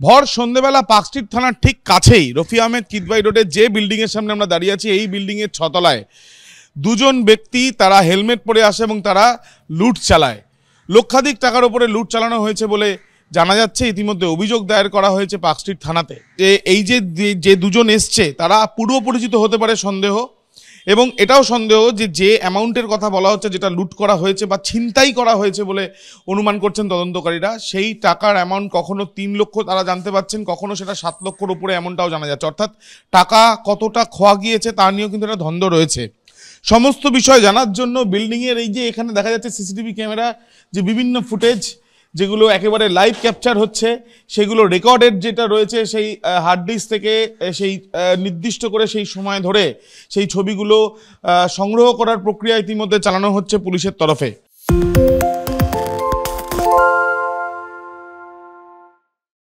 ভর সন্ধ্যেবেলা পার্কস্ট্রিট থানার ঠিক কাছেই রফি আহমেদ কিদবাই রোডে যে বিল্ডিংয়ের সামনে আমরা দাঁড়িয়ে আছি, এই বিল্ডিংয়ের ছতলায় দুজন ব্যক্তি তারা হেলমেট পরে আসে এবং তারা লুট চালায়। লক্ষাধিক টাকার উপরে লুট চালানো হয়েছে বলে জানা যাচ্ছে। ইতিমধ্যে অভিযোগ দায়ের করা হয়েছে পার্কস্ট্রিট থানাতে। এই যে দুজন এসছে তারা পূর্ব পরিচিত হতে পারে সন্দেহ, এবং এটাও সন্দেহ যে অ্যামাউন্টের কথা বলা হচ্ছে, যেটা লুট করা হয়েছে বা ছিনতাই করা হয়েছে বলে অনুমান করছেন তদন্তকারীরা, সেই টাকার অ্যামাউন্ট কখনো 3 লক্ষ তারা জানতে পারছেন, কখনো সেটা 7 লক্ষর উপরে এমনটাও জানা যাচ্ছে। অর্থাৎ টাকা কতটা খোয়া গিয়েছে তা নিয়েও কিন্তু একটা দ্বন্দ্ব রয়েছে। সমস্ত বিষয় জানার জন্য বিল্ডিংয়ের এই যে এখানে দেখা যাচ্ছে সিসিটিভি ক্যামেরা, যে বিভিন্ন ফুটেজ যেগুলো একেবারে লাইভ ক্যাপচার হচ্ছে, সেগুলো রেকর্ডেড যেটা রয়েছে সেই হার্ড ডিস্ক থেকে সেই নির্দিষ্ট করে সেই সময় ধরে সেই ছবিগুলো সংগ্রহ করার প্রক্রিয়া ইতিমধ্যে চালানো হচ্ছে পুলিশের তরফে।